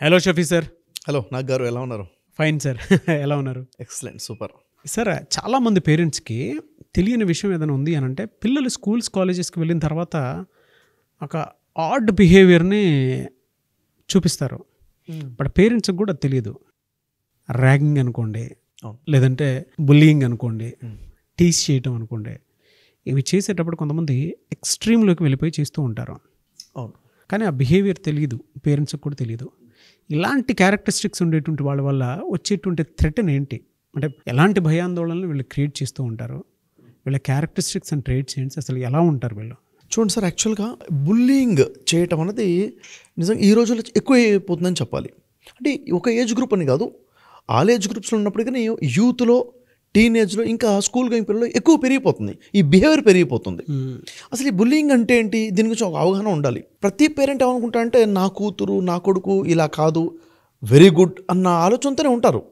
Hello Shafi sir. Hello Nag గారు, ఎలా ఉన్నారు? Fine sir. ఎలా ఉన్నారు? Excellent, super. సార్, చాలామంది పేరెంట్స్కి తెలియని విషయం ఏదైనా ఉంది అని అంటే, పిల్లలు స్కూల్స్ కాలేజెస్కి వెళ్ళిన తర్వాత ఒక ఆడ్ బిహేవియర్ని చూపిస్తారు. బట్ పేరెంట్స్కి కూడా తెలియదు. ర్యాగింగ్ అనుకోండి, లేదంటే బుల్లియింగ్ అనుకోండి, టీస్ చేయటం అనుకోండి, ఇవి చేసేటప్పుడు కొంతమంది ఎక్స్ట్రీమ్లోకి వెళ్ళిపోయి చేస్తూ ఉంటారు. అవును, కానీ ఆ బిహేవియర్ తెలియదు, పేరెంట్స్కి కూడా తెలియదు. ఇలాంటి క్యారెక్టరిస్టిక్స్ ఉండేటువంటి వాళ్ళ వల్ల వచ్చేటువంటి థ్రెట్ ఏంటి, అంటే ఎలాంటి భయాందోళనలు వీళ్ళు క్రియేట్ చేస్తూ ఉంటారు, వీళ్ళ క్యారెక్టరిస్టిక్స్ అండ్ ట్రేట్స్ ఏంటి, అసలు ఎలా ఉంటారు వీళ్ళు? చూడండి సార్, యాక్చువల్గా బుల్లింగ్ చేయటం అనేది నిజంగా ఈ రోజుల్లో ఎక్కువ అయిపోతుందని చెప్పాలి. అంటే ఒక ఏజ్ గ్రూప్ అని కాదు, ఆల్ ఏజ్ గ్రూప్స్లో ఉన్నప్పుడు కానీ యూత్లో, టీనేజ్లో, ఇంకా స్కూల్ గోయింగ్ పిల్లల్లో ఎక్కువ పెరిగిపోతుంది, ఈ బిహేవియర్ పెరిగిపోతుంది. అసలు ఈ బుల్లింగ్ అంటే ఏంటి, దీని గురించి ఒక అవగాహన ఉండాలి. ప్రతి పేరెంట్ ఏమనుకుంటా అంటే, నా కూతురు నా కొడుకు ఇలా కాదు, వెరీ గుడ్ అన్న ఆలోచనతోనే ఉంటారు.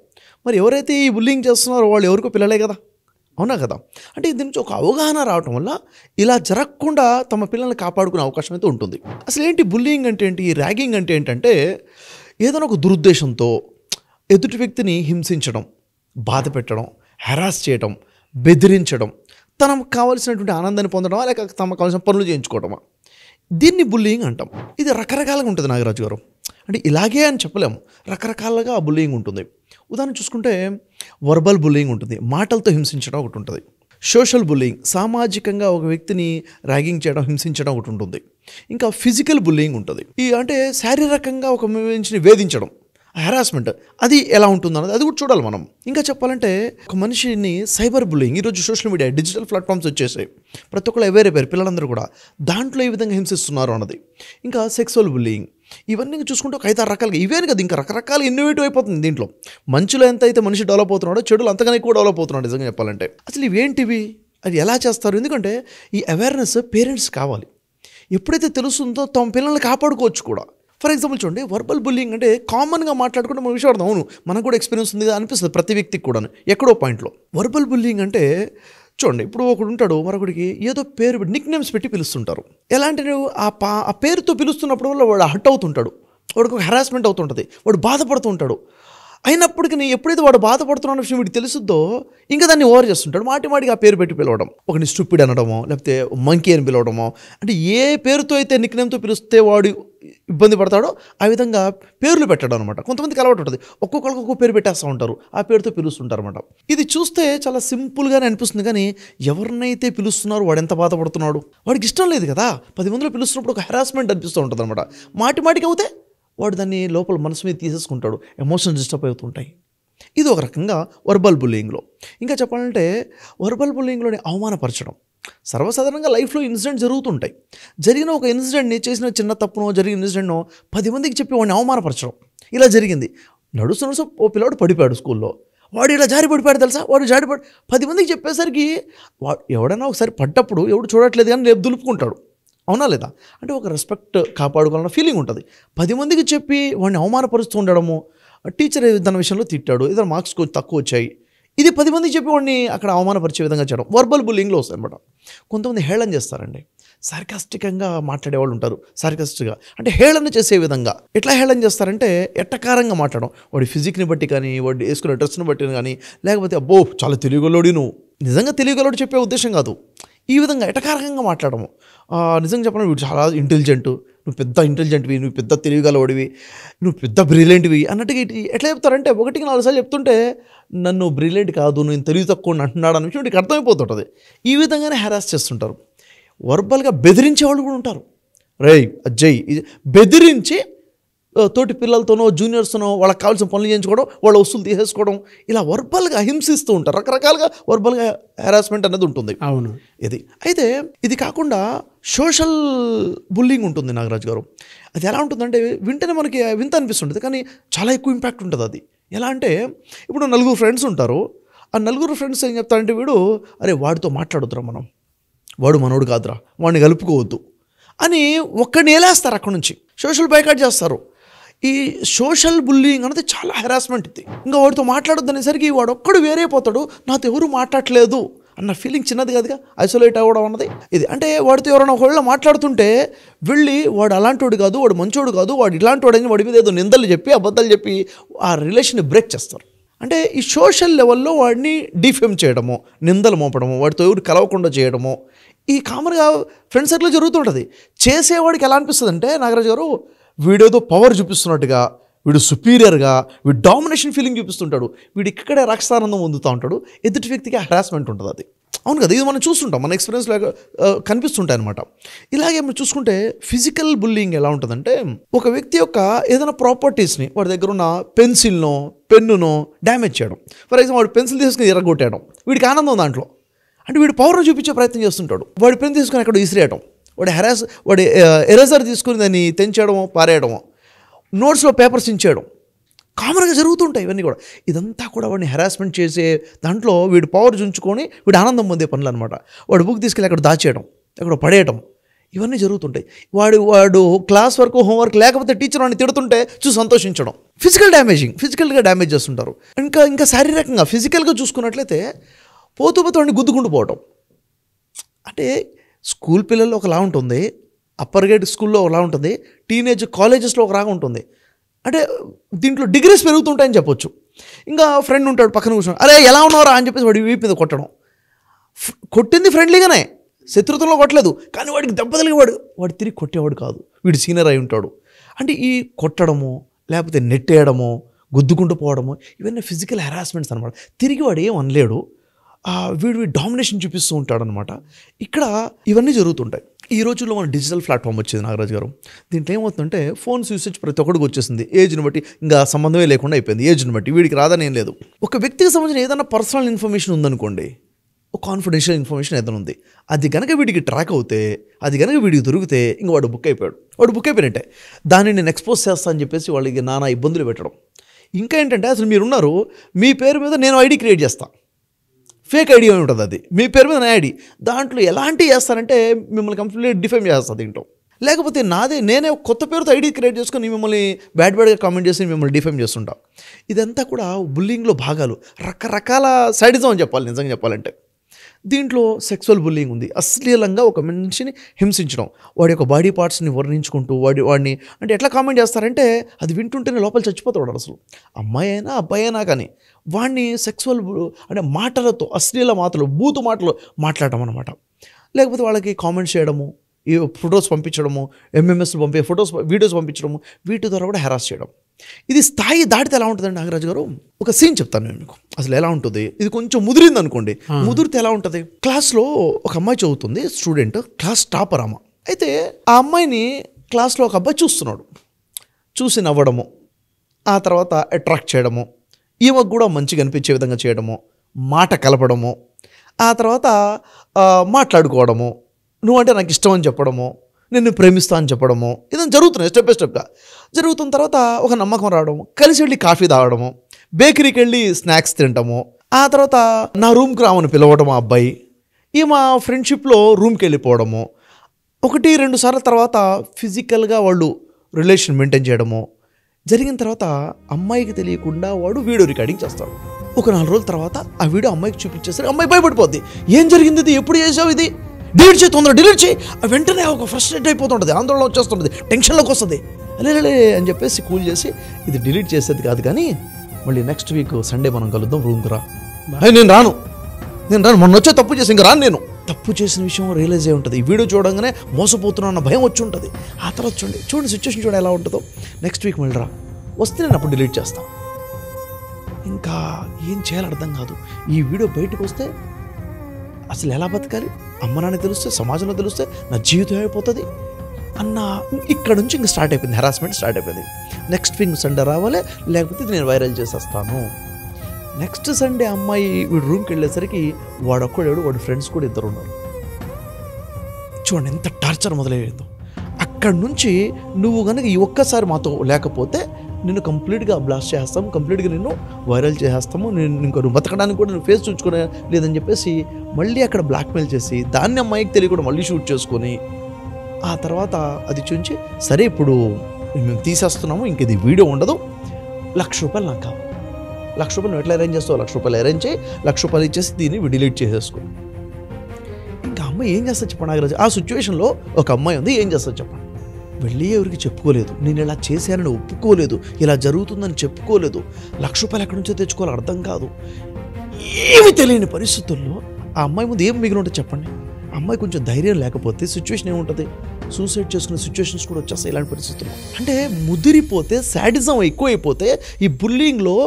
మరి ఎవరైతే ఈ బుల్లింగ్ చేస్తున్నారో వాళ్ళు ఎవరికో పిల్లలే కదా, అవునా కదా? అంటే దీని నుంచి ఒక అవగాహన రావటం వల్ల ఇలా జరగకుండా తమ పిల్లల్ని కాపాడుకునే అవకాశం అయితే ఉంటుంది. అసలు ఏంటి బుల్లింగ్ అంటే ఏంటి, ర్యాగింగ్ అంటే ఏంటంటే, ఏదైనా ఒక దురుద్దేశంతో ఎదుటి వ్యక్తిని హింసించడం, బాధ పెట్టడం, హెరాస్ చేయడం, బెదిరించడం, తనకు కావాల్సినటువంటి ఆనందాన్ని పొందడమా, లేక తమకు కావాల్సిన పనులు చేయించుకోవడమా, దీన్ని బుల్లింగ్ అంటాం. ఇది రకరకాలుగా ఉంటుంది నాగరాజు గారు. అంటే ఇలాగే అని చెప్పలేము, రకరకాలుగా ఆ బుల్లింగ్ ఉంటుంది. ఉదాహరణ చూసుకుంటే వర్బల్ బుల్లింగ్ ఉంటుంది, మాటలతో హింసించడం ఒకటి ఉంటుంది. సోషల్ బుల్లింగ్, సామాజికంగా ఒక వ్యక్తిని ర్యాగింగ్ చేయడం, హింసించడం ఒకటి ఉంటుంది. ఇంకా ఫిజికల్ బుల్లింగ్ ఉంటుంది, ఈ అంటే శారీరకంగా ఒక మనిషిని వేధించడం, హెరాస్మెంట్, అది ఎలా ఉంటుందన్నది అది కూడా చూడాలి మనం. ఇంకా చెప్పాలంటే ఒక మనిషిని సైబర్ బుల్లింగ్, ఈరోజు సోషల్ మీడియా, డిజిటల్ ప్లాట్ఫామ్స్ వచ్చేసాయి, ప్రతి ఒక్కళ్ళు అవేర్ అయిపోయారు, పిల్లలందరూ కూడా దాంట్లో ఏ విధంగా హింసిస్తున్నారు అన్నది. ఇంకా సెక్సువల్ బుల్లింగ్, ఇవన్నీ చూసుకుంటే ఒక 5-6 రకాలుగా, ఇవే కదా ఇంకా రకరకాల ఇన్నోవేటివ్ అయిపోతుంది. దీంట్లో మంచిలో ఎంత అయితే మనిషి డెవలప్ అవుతున్నాడో, చెడులు అంతగానే ఎక్కువ డెవలప్ అవుతున్నాడు నిజంగా చెప్పాలంటే. అసలు ఇవేంటివి, అది ఎలా చేస్తారు? ఎందుకంటే ఈ అవేర్నెస్ పేరెంట్స్ కావాలి. ఎప్పుడైతే తెలుస్తుందో తమ పిల్లల్ని కాపాడుకోవచ్చు కూడా. ఫర్ ఎగ్జాంపుల్ చూడండి, వర్బల్ బుల్లింగ్ అంటే కామన్గా మాట్లాడుకుంటే మన విషయం అర్థం, అవును మనకు కూడా ఎక్స్పీరియన్స్ ఉంది అనిపిస్తుంది ప్రతి వ్యక్తికి కూడా ఎక్కడో పాయింట్లో. వర్బల్ బుల్లింగ్ అంటే చూడండి, ఇప్పుడు ఒకడు ఉంటాడు, మరొకడికి ఏదో పేరు నిక్ నేమ్స్ పెట్టి పిలుస్తుంటారు. ఎలాంటి ఆ పేరుతో పిలుస్తున్నప్పుడు వల్ల వాడు హర్ట్ అవుతుంటాడు, వాడికి ఒక హెరాస్మెంట్ అవుతుంటుంది, వాడు బాధపడుతూ ఉంటాడు. అయినప్పటికీ ఎప్పుడైతే వాడు బాధపడుతున్న విషయం వీడికి తెలుస్తుందో ఇంకా దాన్ని ఓవర్ చేస్తుంటాడు, మాటిమాటికి ఆ పేరు పెట్టి పిలవడం, ఒకని స్టూపిడ్ అనడమో, లేకపోతే మంకీ అని పిలవడమో, అంటే ఏ పేరుతో అయితే నిక్ నేమ్తో పిలిస్తే వాడు ఇబ్బంది పడతాడో ఆ విధంగా పేర్లు పెట్టడం అనమాట. కొంతమందికి అలవాటు ఉంటుంది, ఒక్కొక్కరికి ఒక్కొక్క పేరు పెట్టేస్తూ ఉంటారు, ఆ పేరుతో పిలుస్తుంటారు అనమాట. ఇది చూస్తే చాలా సింపుల్గానే అనిపిస్తుంది, కానీ ఎవరినైతే పిలుస్తున్నారో వాడు ఎంత బాధపడుతున్నాడు, వాడికి ఇష్టం లేదు కదా. 10 మందిలో పిలుస్తున్నప్పుడు ఒక హెరాస్మెంట్ అనిపిస్తూ ఉంటుంది అనమాట. మాటిమాటికి అవుతే వాడు దాన్ని లోపల మనసు మీద తీసేసుకుంటాడు, ఎమోషన్స్ డిస్టర్బ్ అవుతుంటాయి. ఇది ఒక రకంగా వర్బల్ బుల్లింగ్లో. ఇంకా చెప్పాలంటే వర్బల్ బుల్లింగ్లోని అవమానపరచడం. సర్వసాధారణంగా లైఫ్లో ఇన్సిడెంట్ జరుగుతుంటాయి, జరిగిన ఒక ఇన్సిడెంట్ని, చేసిన చిన్న తప్పునో జరిగిన ఇన్సిడెంట్నో 10 మందికి చెప్పి వాడిని అవమానపరచడం. ఇలా జరిగింది, నడుస్తున్న ఓ పిల్లవాడు పడిపోయాడు స్కూల్లో, వాడు ఇలా జారి పడిపోయాడు తెలుసా, వాడు జారి 10 మందికి చెప్పేసరికి వాడు ఎవడైనా ఒకసారి పడ్డప్పుడు ఎవడు చూడట్లేదు కానీ రేపు దులుపుకుంటాడు, అవునా లేదా? అంటే ఒక రెస్పెక్ట్ కాపాడుకోవాలన్న ఫీలింగ్ ఉంటుంది. 10 మందికి చెప్పి వాడిని అవమానపరుస్తూ ఉండడము, టీచర్ దాని విషయంలో తిట్టాడు, ఏదైనా మార్క్స్ తక్కువ వచ్చాయి, ఇది 10 మందికి చెప్పి వాడిని అక్కడ అవమానపరిచే విధంగా చేయడం వర్బల్ బుల్లింగ్లో వస్తాయి అనమాట. కొంతమంది హేళన చేస్తారండి, సార్కాస్టికంగా మాట్లాడేవాళ్ళు ఉంటారు, సార్కాస్టిక్గా అంటే హేళన చేసే విధంగా. ఎట్లా హేళన చేస్తారంటే ఎట్టకారంగా మాట్లాడడం, వాడి ఫిజిక్ని బట్టి కానీ, వాడి వేసుకునే డ్రెస్ని బట్టి కానీ, లేకపోతే అబ్బో చాలా తెలివిగలోడి, నువ్వు నిజంగా తెలివిగలోడు చెప్పే ఉద్దేశం కాదు, ఈ విధంగా ఎటకారంగా మాట్లాడము. నిజంగా చెప్పాలంటే వీడు చాలా ఇంటెలిజెంట్, నువ్వు పెద్ద ఇంటెలిజెంట్వి, నువ్వు పెద్ద తెలివిగలవాడివి, నువ్వు పెద్ద బ్రిలియంట్వి అన్నట్టుగా ఎట్లా చెప్తారంటే 1-4 సార్లు చెప్తుంటే నన్ను బ్రిలియంట్ కాదు, నేను తెలివి తక్కువ అంటున్నాడు అన్న విషయం వీడికి అర్థమైపోతుంటుంది. ఈ విధంగానే హెరాస్ చేస్తుంటారు. వర్బల్గా బెదిరించే వాళ్ళు కూడా ఉంటారు. రేయ్ అజ్జయ్, బెదిరించి తోటి పిల్లలతోనో జూనియర్స్తోనో వాళ్ళకి కావాల్సిన పనులు చేయించుకోవడం, వాళ్ళ వస్తువులు తీసేసుకోవడం, ఇలా వర్బల్గా హింసిస్తూ ఉంటారు. రకరకాలుగా వర్బల్గా హెరాస్మెంట్ అనేది ఉంటుంది. అవును, ఇది అయితే ఇది కాకుండా సోషల్ బుల్లింగ్ ఉంటుంది నాగరాజు గారు. అది ఎలా ఉంటుందంటే వింటనే మనకి వింత అనిపిస్తుంటుంది, కానీ చాలా ఎక్కువ ఇంపాక్ట్ ఉంటుంది. అది ఎలా అంటే, ఇప్పుడు 4 ఫ్రెండ్స్ ఉంటారు, ఆ 4 ఫ్రెండ్స్ ఏం చెప్తారంటే, వీడు అరే వాడితో మాట్లాడొద్దురా, వాడు మనోడు కాదురా, వాడిని కలుపుకోవద్దు అని ఒక్కడిని ఏలేస్తారు, అక్కడ నుంచి సోషల్ బైకాట్ చేస్తారు. ఈ సోషల్ బుల్లింగ్ అనేది చాలా హెరాస్మెంట్. ఇది ఇంకా వాడితో మాట్లాడొద్దు అనేసరికి వాడు ఒక్కడు వేరైపోతాడు, నాతో ఎవరు మాట్లాడలేదు అన్న ఫీలింగ్ చిన్నది కాదుగా, ఐసోలేట్ అవ్వడం అన్నది ఇది. అంటే వాడితో ఎవరైనా ఒకవేళ మాట్లాడుతుంటే వెళ్ళి వాడు అలాంటోడు కాదు, వాడు మంచోడు కాదు, వాడు ఇలాంటోడని వాడి మీద ఏదో నిందలు చెప్పి అబద్ధాలు చెప్పి ఆ రిలేషన్ని బ్రేక్ చేస్తారు. అంటే ఈ సోషల్ లెవెల్లో వాడిని డిఫేమ్ చేయడము, నిందలు మోపడము, వాడితో ఎవరు కలవకుండా చేయడము, ఈ కామన్గా ఫ్రెండ్ సర్కిల్లో జరుగుతుంటుంది. చేసేవాడికి ఎలా అనిపిస్తుంది అంటే, నాగరాజు గారు వీడేదో పవర్ చూపిస్తున్నట్టుగా, వీడు సుపీరియర్గా, వీడు డామినేషన్ ఫీలింగ్ చూపిస్తుంటాడు, వీడు ఇక్కడే రక్షానందం పొందుతూ ఉంటాడు, ఎదుటి వ్యక్తికి హరాస్మెంట్ ఉంటుంది. అది అవును కదా, ఇది మనం చూస్తుంటాం, మన ఎక్స్పీరియన్స్ లాగా కనిపిస్తుంటాయి అనమాట. ఇలాగే మనం చూసుకుంటే ఫిజికల్ బుల్లింగ్ ఎలా ఉంటుందంటే, ఒక వ్యక్తి యొక్క ఏదైనా ప్రాపర్టీస్ని వాడి దగ్గర ఉన్న పెన్సిల్నో పెన్నునో డ్యామేజ్ చేయడం. ఫర్ ఎగ్జాంపుల్ వాడు పెన్సిల్ తీసుకుని ఎర్రగొట్టేయడం, వీడికి ఆనందం దాంట్లో, అంటే వీడు పవర్ను చూపించే ప్రయత్నం చేస్తుంటాడు. వాడి పెన్ తీసుకుని అక్కడ విసిరేయడం, వాడి ఎరేజర్ తీసుకుని దాన్ని తెంచేయడమో పారేయడమో, నోట్స్లో పేపర్స్ ఇచ్చేయడం కామన్గా జరుగుతుంటాయి. ఇవన్నీ కూడా ఇదంతా కూడా వాడిని హెరాస్మెంట్ చేసే దాంట్లో వీడు పవర్ చుంచుకొని వీడు ఆనందం పొందే పనులు అనమాట. వాడు బుక్ తీసుకెళ్ళి అక్కడ దాచేయడం, అక్కడ పడేయడం, ఇవన్నీ జరుగుతుంటాయి. వాడు క్లాస్ వర్క్ హోంవర్క్ లేకపోతే టీచర్ వాడిని తిడుతుంటే చూసి సంతోషించడం, ఫిజికల్గా డ్యామేజ్ చేస్తుంటారు. ఇంకా శారీరకంగా ఫిజికల్గా చూసుకున్నట్లయితే పోతూ వాడిని గుద్దుకుంటూ పోవటం. అంటే స్కూల్ పిల్లల్లో ఒకలా ఉంటుంది, అప్పర్ గ్రేడ్ స్కూల్లో ఒకలా ఉంటుంది, టీనేజ్ కాలేజెస్లో ఒకలాగా ఉంటుంది. అంటే దీంట్లో డిగ్రీస్ పెరుగుతుంటాయని చెప్పొచ్చు. ఇంకా ఫ్రెండ్ ఉంటాడు పక్కన కూర్చొని, అరే ఎలా ఉన్నారా అని చెప్పేసి వాడి వీపు మీద కొట్టడం. కొట్టింది ఫ్రెండ్లీగానే, శత్రుత్వంలో కొట్టలేదు, కానీ వాడికి దెబ్బ తగిలి వాడు తిరిగి కొట్టేవాడు కాదు, వీడు సీనియర్ అయి ఉంటాడు. అంటే ఈ కొట్టడము, లేకపోతే నెట్టేయడము, గుద్దుకుంటూ పోవడము, ఇవన్నీ ఫిజికల్ హెరాస్మెంట్స్ అనమాట. తిరిగి వాడు ఏం అనలేడు, వీడు డామినేషన్ చూపిస్తూ ఉంటాడనమాట. ఇక్కడ ఇవన్నీ జరుగుతుంటాయి. ఈ రోజుల్లో మన డిజిటల్ ప్లాట్ఫామ్ వచ్చింది నాగరాజు గారు. దీంట్లో ఏమవుతుందంటే ఫోన్స్ యూసేజ్ ప్రతి ఒక్కడికి వచ్చేసింది. ఏజ్ని బట్టి ఇంకా సంబంధమే లేకుండా అయిపోయింది. ఏజ్ని బట్టి వీడికి రాదని ఏం లేదు. ఒక వ్యక్తికి సంబంధించిన ఏదైనా పర్సనల్ ఇన్ఫర్మేషన్ ఉందనుకోండి, ఒక కాన్ఫిడెన్షియల్ ఇన్ఫర్మేషన్ ఏదైనా ఉంది, అది కనుక వీడికి ట్రాక్ అవుతే, అది కనుక వీడికి దొరికితే ఇంక వాడు బుక్ అయిపోయినట్టే. దాన్ని నేను ఎక్స్పోజ్ చేస్తా అని చెప్పేసి వాళ్ళకి నానా ఇబ్బందులు పెట్టడం. ఇంకా ఏంటంటే అసలు మీరున్నారు, మీ పేరు మీద నేను ఐడి క్రియేట్ చేస్తాను, ఫేక్ ఐడి అని ఉంటుంది, అది మీ పేరు మీద నా ఐడి, దాంట్లో ఎలాంటి చేస్తారంటే మిమ్మల్ని కంప్లీట్ డిఫైమ్ చేస్తుంది దీంట్లో. లేకపోతే నేనే కొత్త పేరుతో ఐడి క్రియేట్ చేసుకొని మిమ్మల్ని బ్యాడ్గా కామెంట్ చేసి మిమ్మల్ని డిఫైమ్ చేస్తుంటా. ఇదంతా కూడా బుల్లింగ్లో భాగాలు, రకరకాల సైడిజం అని చెప్పాలి నిజంగా చెప్పాలంటే. దీంట్లో సెక్సువల్ బుల్లింగ్ ఉంది, అశ్లీలంగా ఒక మనిషిని హింసించడం, వాడి యొక్క బాడీ పార్ట్స్ని వర్ణించుకుంటూ వాడిని అంటే ఎట్లా కామెంట్ చేస్తారంటే అది వింటుంటేనే లోపల చచ్చిపోతాడు అసలు, అమ్మాయి అయినా అబ్బాయి అయినా కానీ వాడిని సెక్సువల్ అంటే మాటలతో, అశ్లీల మాటలు, బూతు మాటలు మాట్లాడటం అనమాట. లేకపోతే వాళ్ళకి కామెంట్స్ చేయడము, ఈ ఫొటోస్ పంపించడము, ఎంఎంఎస్లు వీడియోస్ పంపించడము, వీటి ద్వారా కూడా హెరాస్ చేయడం. ఇది స్థాయి దాటితే ఎలా ఉంటుందండి నాగరాజు గారు? ఒక సీన్ చెప్తాను నేను మీకు, అసలు ఎలా ఉంటుంది. ఇది కొంచెం ముదిరింది అనుకోండి, ముదిరితే ఎలా ఉంటుంది? క్లాస్లో ఒక అమ్మాయి చదువుతుంది, స్టూడెంట్, క్లాస్ టాపర్ అమ్మ. అయితే ఆ అమ్మాయిని క్లాస్లో ఒక అబ్బాయి చూసి నవ్వడము, ఆ తర్వాత అట్రాక్ట్ చేయడము, ఈమెకు కూడా మంచిగా అనిపించే విధంగా చేయడము, మాట కలపడము, ఆ తర్వాత మాట్లాడుకోవడము, నువ్వంటే నాకు ఇష్టం అని చెప్పడము, నిన్ను ప్రేమిస్తా అని చెప్పడము, ఇదంతా జరుగుతున్నాయి స్టెప్ బై స్టెప్గా. జరుగుతున్న తర్వాత ఒక నమ్మకం రావడము, కలిసి వెళ్ళి కాఫీ తాగడము, బేకరీకి వెళ్ళి స్నాక్స్ తినటము, ఆ తర్వాత నా రూమ్కి రామని పిలవడం ఆ అబ్బాయి, ఈ మా ఫ్రెండ్షిప్లో రూమ్కి వెళ్ళిపోవడము, 1-2 సార్లు తర్వాత ఫిజికల్గా వాళ్ళు రిలేషన్ మెయింటైన్ చేయడము జరిగిన తర్వాత అమ్మాయికి తెలియకుండా వాడు వీడియో రికార్డింగ్ చేస్తాడు. ఒక 4 రోజుల తర్వాత ఆ వీడియో అమ్మాయికి చూపించేసరికి అమ్మాయి భయపడిపోద్ది. ఏం జరిగింది, ఇది ఎప్పుడు చేసావు, ఇది డిలీట్ చేయి, తొందరగా డిలీట్ చేయి. వెంటనే ఒక ఫ్రస్ట్రేట్ అయిపోతుంటుంది, ఆందోళన వచ్చేస్తుంటుంది, టెన్షన్లోకి వస్తుంది. అలే అని చెప్పేసి కూల్ చేసి, ఇది డిలీట్ చేసేది కాదు కానీ మళ్ళీ నెక్స్ట్ వీక్ సండే మనం కలుద్దాం, రూమ్కి రా. నేను రాను, మొన్న వచ్చే తప్పు చేసి ఇంకా రాను. నేను తప్పు చేసిన విషయం రియలైజ్ అయి ఉంటుంది. ఈ వీడియో చూడంగానే మోసపోతున్నా అన్న భయం వచ్చి ఉంటుంది. ఆ తర్వాత చూడండి సిచ్యువేషన్ చూడ ఎలా ఉంటుందో. నెక్స్ట్ వీక్ మళ్ళీ రా, వస్తే నేను అప్పుడు డిలీట్ చేస్తాను. ఇంకా ఏం చేయాలో అర్థం కాదు. ఈ వీడియో బయటకు వస్తే అసలు ఎలా బతకాలి, అమ్మ నాన్న తెలిస్తే, సమాజంలో తెలిస్తే నా జీవితం అయిపోతుంది అన్న ఇక్కడ నుంచి ఇంక స్టార్ట్ అయిపోయింది, హెరాస్మెంట్ స్టార్ట్ అయిపోయింది. నెక్స్ట్ వీక్ సండే రావాలి, లేకపోతే ఇది నేను వైరల్ చేసేస్తాను. నెక్స్ట్ సండే అమ్మాయి వీడు రూమ్కి వెళ్ళేసరికి వాడొక్కడాడు, వాడి ఫ్రెండ్స్ కూడా 2 ఉన్నారు. చూడండి ఎంత టార్చర్ మొదలయ్యేదో. అక్కడి నుంచి నువ్వు కనుక ఈ ఒక్కసారి మాతో లేకపోతే నిన్ను కంప్లీట్గా బ్లాస్ట్ చేస్తాము, కంప్లీట్గా నిన్ను వైరల్ చేసేస్తాము, నేను ఇంకా నువ్వు బతకడానికి కూడా నువ్వు ఫేస్ చూసుకునే లేదని చెప్పేసి మళ్ళీ అక్కడ బ్లాక్మెయిల్ చేసి దాన్ని అమ్మాయికి తెలియకుండా మళ్ళీ షూట్ చేసుకొని ఆ తర్వాత అది చూసి సరే ఇప్పుడు మేము తీసేస్తున్నాము, ఇంక ఇది వీడియో ఉండదు, ₹1,00,000 నాకు కావాలి. ₹1,00,000 నువ్వు ఎట్లా అరేంజ్ చేస్తావు? ₹1,00,000 అరేంజ్ చేయి, ₹1,00,000 ఇచ్చేసి దీన్ని డిలీట్ చేసేసుకో. అమ్మాయి ఏం చేస్తా చెప్పండి నాగరాజు? ఆ సిచ్యువేషన్లో ఒక అమ్మాయి ఉంది, ఏం చేస్తా చెప్పండి? వెళ్ళి ఎవరికి చెప్పుకోలేదు, నేను ఇలా చేశానని ఒప్పుకోలేదు, ఇలా జరుగుతుందని చెప్పుకోలేదు, ₹1,00,000 ఎక్కడి నుంచో తెచ్చుకోవాలి అర్థం కాదు, ఏమి తెలియని పరిస్థితుల్లో ఆ అమ్మాయి ముందు ఏం మిగిలి ఉంటుంది చెప్పండి? అమ్మాయి కొంచెం ధైర్యం లేకపోతే సిచ్యువేషన్ ఏముంటుంది? సూసైడ్ చేసుకునే సిచ్యువేషన్స్ కూడా వచ్చేస్తాయి ఇలాంటి పరిస్థితుల్లో. అంటే ముదిరిపోతే, శాడిజం ఎక్కువైపోతే ఈ బుల్లింగ్లో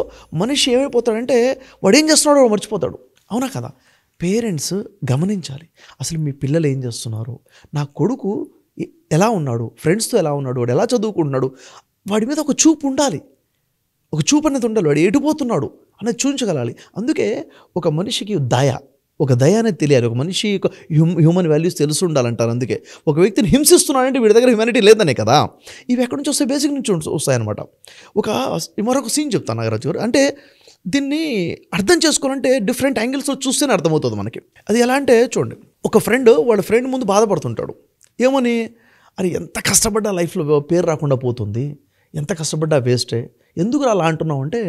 మనిషి ఏమైపోతాడంటే వాడు ఏం చేస్తున్నాడో వాడు మర్చిపోతాడు. అవునా కదా? పేరెంట్స్ గమనించాలి, అసలు మీ పిల్లలు ఏం చేస్తున్నారు, నా కొడుకు ఎలా ఉన్నాడు, ఫ్రెండ్స్తో ఎలా ఉన్నాడు, వాడు ఎలా చదువుకుంటున్నాడు, వాడి మీద ఒక చూపు ఉండాలి, ఒక చూపు అనేది ఉండాలి, వాడు ఎటుపోతున్నాడు అనేది చూపించగలాలి. అందుకే ఒక మనిషికి ఒక దయ అనేది తెలియాలి, ఒక మనిషి హ్యూమన్ వాల్యూస్ తెలిసి ఉండాలంటారు. అందుకే ఒక వ్యక్తిని హింసిస్తున్నాడంటే వీడి దగ్గర హ్యూమానిటీ లేదనే కదా. ఇవి ఎక్కడి నుంచి వస్తాయి? బేసిక్ నుంచి వస్తాయన్నమాట. మరొక సీన్ చెప్తాను నాగరాజు గారు. అంటే దీన్ని అర్థం చేసుకోవాలంటే డిఫరెంట్ యాంగిల్స్లో చూస్తేనే అర్థమవుతుంది మనకి. అది ఎలా అంటే చూడండి, ఒక వాళ్ళ ఫ్రెండ్ ముందు బాధపడుతుంటాడు. ఏమని? అరే ఎంత కష్టపడ్డా లైఫ్లో పేరు రాకుండా పోతుంది, ఎంత కష్టపడ్డా వేస్టే, ఎందుకు అలా అంటున్నావు అంటే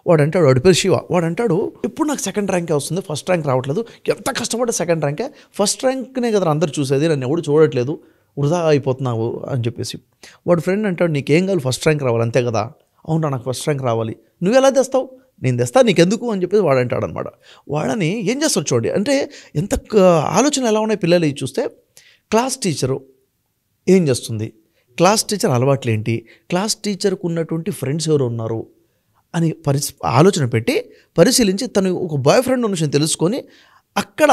వాడు పేరు శివ. వాడు అంటాడు, ఎప్పుడు నాకు సెకండ్ ర్యాంకే వస్తుంది, ఫస్ట్ ర్యాంక్ రావట్లేదు, ఎంత కష్టపడ్డా సెకండ్ ర్యాంకే, ఫస్ట్ ర్యాంక్నే కదా అందరు చూసేది, నన్ను ఎవడు చూడట్లేదు, వృధా అయిపోతున్నావు అని చెప్పేసి. వాడు ఫ్రెండ్ అంటాడు, నీకేం కావాలి, ఫస్ట్ ర్యాంక్ రావాలి అంతే కదా. అవునా, నాకు ఫస్ట్ ర్యాంక్ రావాలి, నువ్వు ఎలా తెస్తావు, నేను తెస్తా, నీకెందుకు అని చెప్పేసి వాడు అంటాడు అనమాట. వాడని ఏం చేస్తాడు చూడండి, అంటే ఎంత ఆలోచన ఎలా ఉన్నాయి పిల్లలు చూస్తే. క్లాస్ టీచరు ఏం చేస్తుంది, క్లాస్ టీచర్ అలవాట్లు ఏంటి, క్లాస్ టీచర్కు ఉన్నటువంటి ఫ్రెండ్స్ ఎవరు ఉన్నారు అని ఆలోచన పెట్టి పరిశీలించి తను ఒక బాయ్ ఫ్రెండ్ ఉన్న విషయం తెలుసుకొని అక్కడ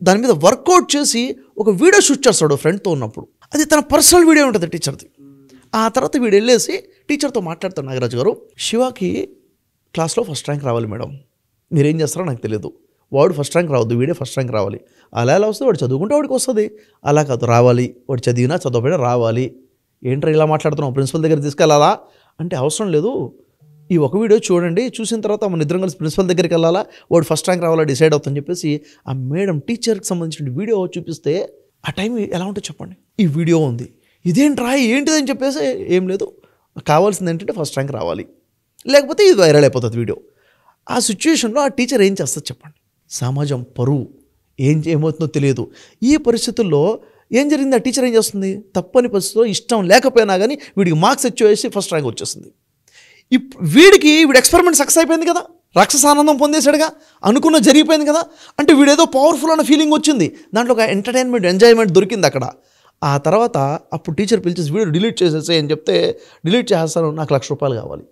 దాని మీద వర్కౌట్ చేసి ఒక వీడియో షూట్ చేస్తాడు ఫ్రెండ్తో ఉన్నప్పుడు. అది తన పర్సనల్ వీడియో ఉంటుంది టీచర్ది. ఆ తర్వాత వీడు వెళ్ళేసి టీచర్తో మాట్లాడతాడు, నాగరాజు గారు శివాకి క్లాస్లో ఫస్ట్ ర్యాంక్ రావాలి మేడం, మీరేం చేస్తారో నాకు తెలియదు, వాడు ఫస్ట్ ర్యాంక్ రావద్దు, వీడే ఫస్ట్ ర్యాంక్ రావాలి. అలా ఎలా వస్తుంది, వాడు చదువుకుంటే వాడికి వస్తుంది, అలా కాదు రావాలి, వాడు చదివినా చదవకపోయినా రావాలి. ఏంట్రా ఇలా మాట్లాడుతున్నావు, ప్రిన్సిపల్ దగ్గర తీసుకెళ్ళాలా అంటే అవసరం లేదు, ఈ ఒక వీడియో చూడండి, చూసిన తర్వాత మన ఇద్దరం కలిసి ప్రిన్సిపల్ దగ్గరికి వెళ్ళాలా, వాడు ఫస్ట్ ర్యాంక్ రావాలా డిసైడ్ అవుతుందని చెప్పేసి ఆ మేడం టీచర్కి సంబంధించిన వీడియో చూపిస్తే ఆ టైం ఎలా ఉంటుందో చెప్పండి. ఈ వీడియో ఉంది, ఇదేంట్రా ఏంటిదని చెప్పేసి ఏం లేదు, కావాల్సింది ఏంటంటే ఫస్ట్ ర్యాంక్ రావాలి, లేకపోతే ఇది వైరల్ అయిపోతుంది వీడియో. ఆ సిచ్యువేషన్లో ఆ టీచర్ ఏం చేస్తుంది చెప్పండి? సమాజం పరువు ఏమవుతుందో తెలియదు. ఈ పరిస్థితుల్లో ఏం జరిగింది, ఆ టీచర్ ఏం చేస్తుంది, తప్పని పరిస్థితుల్లో ఇష్టం లేకపోయినా కానీ వీడికి మార్క్స్ వచ్చేసి ఫస్ట్ ర్యాంక్ వచ్చేస్తుంది. వీడు ఎక్స్పెరిమెంట్ సక్సెస్ అయిపోయింది కదా, రాక్షస ఆనందం పొందేశాడుగా, అనుకున్న జరిగిపోయింది కదా, అంటే వీడేదో పవర్ఫుల్ అన్న ఫీలింగ్ వచ్చింది, దాంట్లో ఒక ఎంజాయ్మెంట్ దొరికింది అక్కడ. ఆ తర్వాత అప్పుడు టీచర్ పిలిచేసి వీడియో డిలీట్ చేసేసి అని చెప్తే డిలీట్ చేస్తాను, నాకు ₹1,00,000 కావాలి,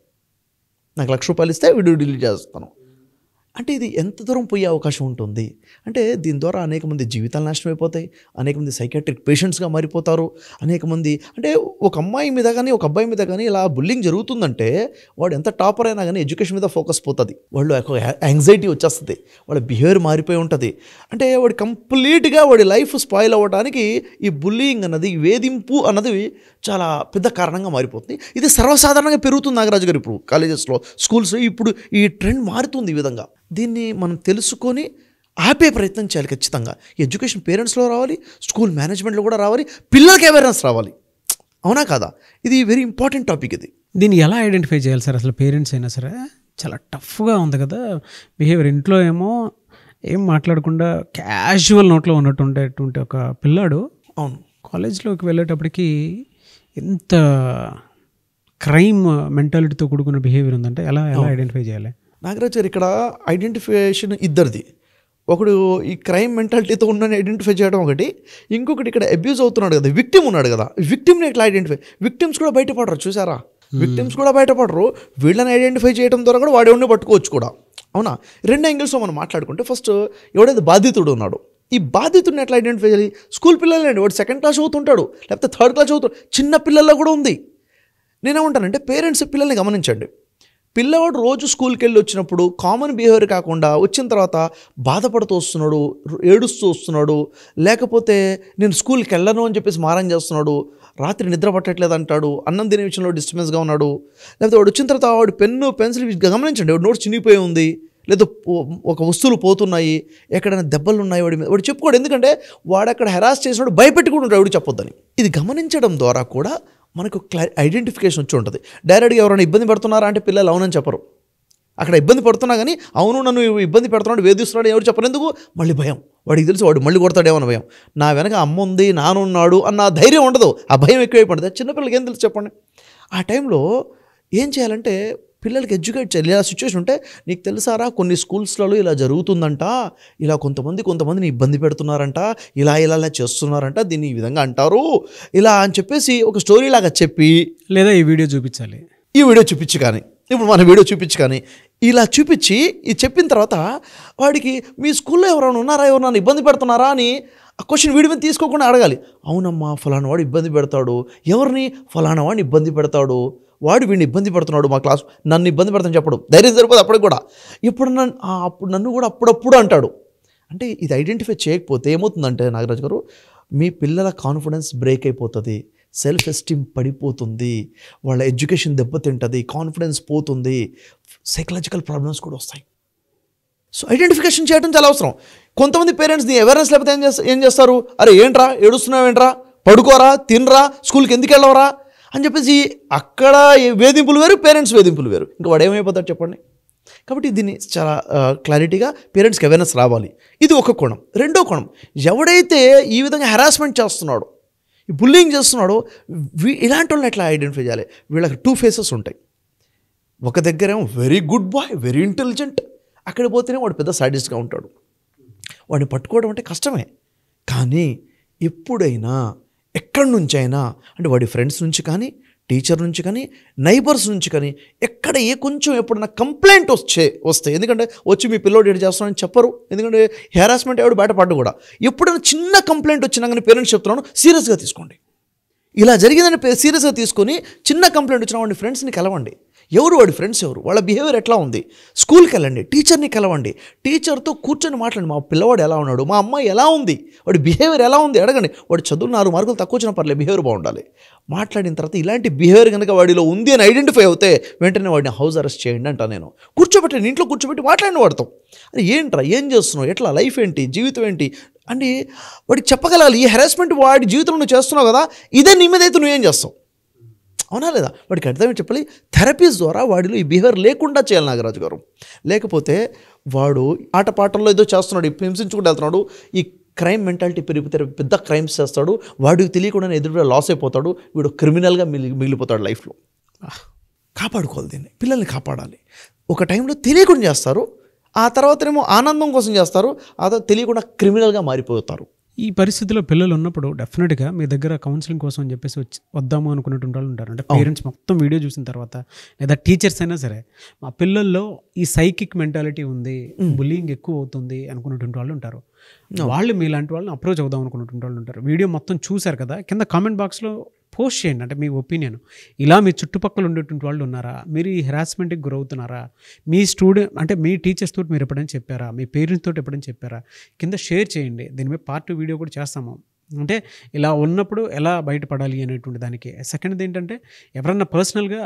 నాకు ₹1,00,000 ఇస్తే వీడియో డిలీట్ చేస్తాను అంటే ఇది ఎంత దూరం పోయే అవకాశం ఉంటుంది అంటే దీని ద్వారా అనేక మంది జీవితాలు నాశనం అయిపోతాయి, అనేక మంది సైకాట్రిక్ పేషెంట్స్గా మారిపోతారు, అనేక మంది అంటే ఒక అమ్మాయి మీద కానీ ఒక అబ్బాయి మీద కానీ ఇలా బుల్లింగ్ జరుగుతుందంటే వాడు ఎంత టాపర్ అయినా కానీ ఎడ్యుకేషన్ మీద ఫోకస్ పోతుంది, వాళ్ళు యాంగ్జైటీ వచ్చేస్తుంది, వాళ్ళ బిహేవియర్ మారిపోయి ఉంటుంది, అంటే వాడు కంప్లీట్గా వాడి లైఫ్ స్పాయిల్ అవ్వడానికి ఈ బుల్లింగ్ అన్నది వేధింపు అన్నది చాలా పెద్ద కారణంగా మారిపోతుంది. ఇది సర్వసాధారణంగా పెరుగుతుంది నాగరాజు గారు, ఇప్పుడు కాలేజెస్లో స్కూల్స్లో ఇప్పుడు ఈ ట్రెండ్ మారుతుంది ఈ విధంగా. దీన్ని మనం తెలుసుకొని ఆపే ప్రయత్నం చేయాలి ఖచ్చితంగా. ఎడ్యుకేషన్ పేరెంట్స్లో రావాలి, స్కూల్ మేనేజ్మెంట్లో కూడా రావాలి, పిల్లలకి అవేర్నెస్ రావాలి, అవునా కాదా? ఇది వెరీ ఇంపార్టెంట్ టాపిక్. ఇది దీన్ని ఎలా ఐడెంటిఫై చేయాలి సార్? అసలు పేరెంట్స్ అయినా సరే చాలా టఫ్గా ఉంది కదా బిహేవియర్, ఇంట్లో ఏమో ఏం మాట్లాడకుండా క్యాజువల్ నోట్లో ఉన్నటువంటి ఒక పిల్లాడు అవును కాలేజ్లోకి వెళ్ళేటప్పటికి ఎంత క్రైమ్ మెంటాలిటీతో కూడుకున్న బిహేవియర్ ఉందంటే ఎలా ఐడెంటిఫై చేయాలి? నాగరాజ్ గారు ఇక్కడ ఐడెంటిఫికేషన్ ఇద్దరిది, ఒకడు ఈ క్రైమ్ మెంటాలిటీతో ఉన్న ఐడెంటిఫై చేయడం ఒకటి, ఇంకొకటి ఇక్కడ అబ్యూజ్ అవుతున్నాడు కదా, విక్టిమ్ ఉన్నాడు కదా, విక్టిమ్ని ఎట్లా ఐడెంటిఫై, విక్టిమ్స్ కూడా బయటపడరు చూసారా, విక్టిమ్స్ కూడా బయటపడరు, వీళ్ళని ఐడెంటిఫై చేయడం ద్వారా కూడా వాడేవాడిని పట్టుకోవచ్చు కూడా, అవునా? రెండు యాంగిల్స్లో మనం మాట్లాడుకుంటే ఫస్ట్ ఎవడైతే బాధితుడు ఉన్నాడు, ఈ బాధితుడిని ఎట్లా ఐడెంటిఫై చేయాలి? స్కూల్ పిల్లలండి, వాడు సెకండ్ క్లాస్ చదువుతుంటాడు లేకపోతే థర్డ్ క్లాస్ చదువుతాడు, చిన్న పిల్లల్లో కూడా ఉంది. నేనేమంటానంటే పేరెంట్స్ పిల్లల్ని గమనించండి, పిల్లవాడు రోజు స్కూల్కి వెళ్ళి వచ్చినప్పుడు కామన్ బిహేవియర్ కాకుండా వచ్చిన తర్వాత బాధపడుతూ వస్తున్నాడు, ఏడుస్తూ వస్తున్నాడు, లేకపోతే నేను స్కూల్కి వెళ్ళను అని చెప్పేసి మారం చేస్తున్నాడు, రాత్రి నిద్ర పట్టట్లేదు అంటాడు, అన్నం తినే విషయంలో డిస్టర్బెన్స్గా ఉన్నాడు, లేకపోతే వాడు వచ్చిన తర్వాత వాడు పెన్ను పెన్సిల్ గమనించండి, వాడు నోట్స్ చినిగిపోయి ఉంది, లేదా ఒక వస్తువులు పోతున్నాయి, ఎక్కడైనా దెబ్బలు ఉన్నాయి వాడి మీద, వాడు చెప్పుకోడు, ఎందుకంటే వాడు అక్కడ హెరాస్ చేసినాడు, భయపెట్టుకుంటూ ఉంటాడు ఎవడు చెప్పొద్దని. ఇది గమనించడం ద్వారా కూడా మనకు ఐడెంటిఫికేషన్ వచ్చి ఉంటుంది. డైరెక్ట్గా ఎవరైనా ఇబ్బంది పడుతున్నారా అంటే పిల్లలు అవునని చెప్పరు, అక్కడ ఇబ్బంది పడుతున్నా కానీ అవును నన్ను ఇబ్బంది పెడుతున్నాడు, వేధిస్తున్నాడు, ఎవరు చెప్పలేందుకు మళ్ళీ భయం. వాడికి తెలుసు వాడు మళ్ళీ కొడతాడేమో భయం. నా వెనక అమ్మ ఉంది, నాన్న ఉన్నాడు అన్న ధైర్యం ఉండదు, ఆ భయం ఎక్కువైపోతుంది. చిన్నపిల్లలకి ఏం తెలుసు చెప్పండి. ఆ టైంలో ఏం చేయాలంటే పిల్లలకి ఎడ్యుకేట్ చేయాలి. ఇలా సిచ్యువేషన్ ఉంటే నీకు తెలుసారా కొన్ని స్కూల్స్లలో ఇలా జరుగుతుందంట, ఇలా కొంతమందిని ఇబ్బంది పెడుతున్నారంట, ఇలా చేస్తున్నారంట, దీన్ని ఈ విధంగా అంటారు ఇలా అని చెప్పేసి ఒక స్టోరీ లాగా చెప్పి, లేదా ఈ వీడియో చూపించాలి, ఈ వీడియో చూపించి కానీ, ఇప్పుడు మన వీడియో చూపించి కానీ ఇలా చూపించి ఇది చెప్పిన తర్వాత వాడికి మీ స్కూల్లో ఎవరైనా ఉన్నారా, ఎవరైనా ఇబ్బంది పెడుతున్నారా అని ఆ క్వశ్చన్ వీడి మీద తీసుకోకుండా అడగాలి. అవునమ్మా ఫలానా వాడు ఇబ్బంది పెడతాడు, ఎవరిని ఫలానా వాడిని ఇబ్బంది పెడతాడు, వాడు వీడిని ఇబ్బంది పెడుతున్నాడు, మా క్లాస్ నన్ను ఇబ్బంది పెడతాను చెప్పడం ధైర్యం సరిపోదు. అప్పటికి కూడా ఇప్పుడు నన్ను కూడా అప్పుడప్పుడు అంటాడు. అంటే ఇది ఐడెంటిఫై చేయకపోతే ఏమవుతుందంటే నాగరాజు గారు, మీ పిల్లల కాన్ఫిడెన్స్ బ్రేక్ అయిపోతుంది, సెల్ఫ్ ఎస్టీమ్ పడిపోతుంది, వాళ్ళ ఎడ్యుకేషన్ దెబ్బతింటుంది, కాన్ఫిడెన్స్ పోతుంది, సైకలాజికల్ ప్రాబ్లమ్స్ కూడా వస్తాయి. సో ఐడెంటిఫికేషన్ చేయడం చాలా అవసరం. కొంతమంది పేరెంట్స్ని అవేర్నెస్ లేకపోతే ఏం చేస్తారు, అరే ఏంట్రా ఏడుస్తున్నావు, ఏంట్రా పడుకోరా, తినరా, స్కూల్కి ఎందుకు వెళ్ళవరా అని చెప్పేసి అక్కడ వేధింపులు వేరు, పేరెంట్స్ వేధింపులు వేరు. ఇంకా వాడు ఏమైపోతాడు చెప్పండి. కాబట్టి దీన్ని చాలా క్లారిటీగా పేరెంట్స్కి అవేర్నెస్ రావాలి. ఇది ఒక కోణం. రెండో కోణం, ఎవడైతే ఈ విధంగా హెరాస్మెంట్ చేస్తున్నాడో, ఈ బుల్లింగ్ చేస్తున్నాడో, ఇలాంటి వాళ్ళని ఎట్లా ఐడెంటిఫై చేయాలి. వీళ్ళకి 2 ఫేసెస్ ఉంటాయి. ఒక దగ్గరేమో very good boy, very intelligent, అక్కడ పోతేనే వాడు పెద్ద సాడిస్ట్గా ఉంటాడు. వాడిని పట్టుకోవడం అంటే కష్టమే. కానీ ఎప్పుడైనా ఎక్కడి నుంచైనా అంటే వాడి ఫ్రెండ్స్ నుంచి కానీ, టీచర్ నుంచి కానీ, నైబర్స్ నుంచి కానీ ఎక్కడ కొంచెం ఎప్పుడైనా కంప్లైంట్ వస్తే ఎందుకంటే వచ్చి మీ పిల్లోడు ఏడు చేస్తున్నాడని చెప్పరు, ఎందుకంటే హెరాస్మెంట్ ఎవడు బయటపడ్డు కూడా. ఎప్పుడైనా చిన్న కంప్లైంట్ వచ్చినా కానీ పేరెంట్స్ చెప్తున్నాను సీరియస్గా తీసుకోండి. ఇలా జరిగిందని సీరియస్గా తీసుకొని చిన్న కంప్లైంట్ వచ్చిన వాడిని ఫ్రెండ్స్ని కలవండి. ఎవరు వాడి ఫ్రెండ్స్, ఎవరు వాళ్ళ బిహేవియర్ ఎట్లా ఉంది, స్కూల్కి వెళ్ళండి, టీచర్ని కలవండి, టీచర్తో కూర్చొని మాట్లాడండి. మా పిల్లవాడు ఎలా ఉన్నాడు, మా అమ్మాయి ఎలా ఉంది, వాడి బిహేవియర్ ఎలా ఉంది అడగండి. వాడు చదువు 4 మార్కులు తక్కువ వచ్చినా పర్లేదు, బిహేవియర్ బాగుండాలి. మాట్లాడిన తర్వాత ఇలాంటి బిహేవియర్ కనుక వాడిలో ఉంది అని ఐడెంటిఫై అవుతే వెంటనే వాడిని హౌస్ అరెస్ట్ చేయండి అంట. నేను కూర్చోబెట్టండి, ఇంట్లో కూర్చోబెట్టి మాట్లాడిన వాడతాం. అది ఏంట్రా, ఏం చేస్తున్నావు, ఎట్లా లైఫ్ ఏంటి, జీవితం ఏంటి అంటే వాడికి చెప్పగలగాలి. ఈ హెరాస్మెంట్ వాడి జీవితంలో నువ్వు చేస్తున్నావు కదా, ఇదే నీ మీద అయితే నువ్వేం చేస్తావు, అవునా లేదా? వాడికి అర్థమే చెప్పాలి. థెరపీస్ ద్వారా వాడిలో ఈ బిహేవియర్ లేకుండా చేయాలి నాగరాజు గారు. లేకపోతే వాడు ఆటపాటల్లో ఏదో చేస్తున్నాడు, హింసించుకుంటూ వెళ్తున్నాడు, ఈ క్రైమ్ మెంటాలిటీ పెరిగితే పెద్ద క్రైమ్స్ చేస్తాడు, వాడికి తెలియకుండా ఎదురుగా లాస్ అయిపోతాడు, వీడు క్రిమినల్గా మిగిలిపోతాడు లైఫ్లో. కాపాడుకోవాలి దీన్ని, పిల్లల్ని కాపాడాలి. ఒక టైంలో తెలియకుండా చేస్తారు, ఆ తర్వాతనేమో ఆనందం కోసం చేస్తారు, ఆ తర్వాత తెలియకుండా క్రిమినల్గా మారిపోతారు. ఈ పరిస్థితిలో పిల్లలు ఉన్నప్పుడు డెఫినెట్గా మీ దగ్గర కౌన్సిలింగ్ కోసం అని చెప్పేసి వద్దాము అనుకునేటువంటి వాళ్ళు ఉంటారు. అంటే పేరెంట్స్ మొత్తం వీడియో చూసిన తర్వాత, లేదా టీచర్స్ అయినా సరే, మా పిల్లల్లో ఈ సైకిక్ మెంటాలిటీ ఉంది, బుల్లింగ్ ఎక్కువ అవుతుంది అనుకునేటువంటి వాళ్ళు ఉంటారు. వాళ్ళు మీలాంటి వాళ్ళని అప్రోచ్ అవుదాం అనుకునేటువంటి వాళ్ళు ఉంటారు. వీడియో మొత్తం చూశారు కదా, కింద కామెంట్ బాక్స్లో పోస్ట్ చేయండి. అంటే మీ ఒపీనియన్, ఇలా మీ చుట్టుపక్కల ఉండేటువంటి వాళ్ళు ఉన్నారా, మీరు ఈ హెరాస్మెంట్కి గురవుతున్నారా, మీ స్టూడెంట్ అంటే మీ టీచర్స్ తోటి మీరు ఎప్పుడైనా చెప్పారా, మీ పేరెంట్స్ తోటి ఎప్పుడైనా చెప్పారా, కింద షేర్ చేయండి. దీని మీద పార్ట్ 2 వీడియో కూడా చేస్తాము. అంటే ఇలా ఉన్నప్పుడు ఎలా బయటపడాలి అనేటువంటి దానికి. సెకండ్ది ఏంటంటే, ఎవరన్నా పర్సనల్గా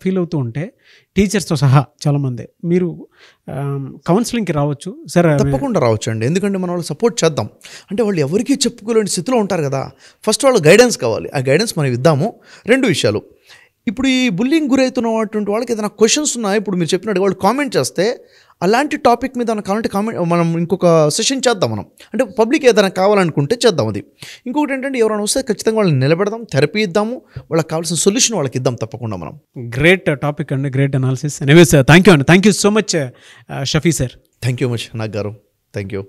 ఫీల్ అవుతూ ఉంటే టీచర్స్తో సహా చాలామంది మీరు కౌన్సిలింగ్కి రావచ్చు సార్. తప్పకుండా రావచ్చు అండి, ఎందుకంటే మనం వాళ్ళు సపోర్ట్ చేద్దాం. అంటే వాళ్ళు ఎవరికీ చెప్పుకోలేని స్థితిలో ఉంటారు కదా, ఫస్ట్ వాళ్ళు గైడెన్స్ కావాలి. ఆ గైడెన్స్ మనం ఇద్దాము. 2 విషయాలు, ఇప్పుడు ఈ బుల్లింగ్ గురవుతున్నటువంటి వాళ్ళకి ఏదైనా క్వశ్చన్స్ ఉన్నాయో, ఇప్పుడు మీరు చెప్పినట్టు వాళ్ళు కామెంట్ చేస్తే అలాంటి టాపిక్ మీద కామెంట్ మనం ఇంకొక సెషన్ చేద్దాం. మనం అంటే పబ్లిక్ ఏదైనా కావాలనుకుంటే చేద్దాం. అది ఇంకొకటి ఏంటంటే, ఎవరైనా వస్తే ఖచ్చితంగా వాళ్ళని నిలబెడదాం, థెరపీ ఇద్దాము, వాళ్ళకి కావాల్సిన సొల్యూషన్ వాళ్ళకి ఇద్దాం తప్పకుండా మనం. గ్రేట్ టాపిక్ అండి, great analysis. Anyways thank you అండి, thank you so much Shafi sir. Thank you much Nag గారు, థ్యాంక్ యూ.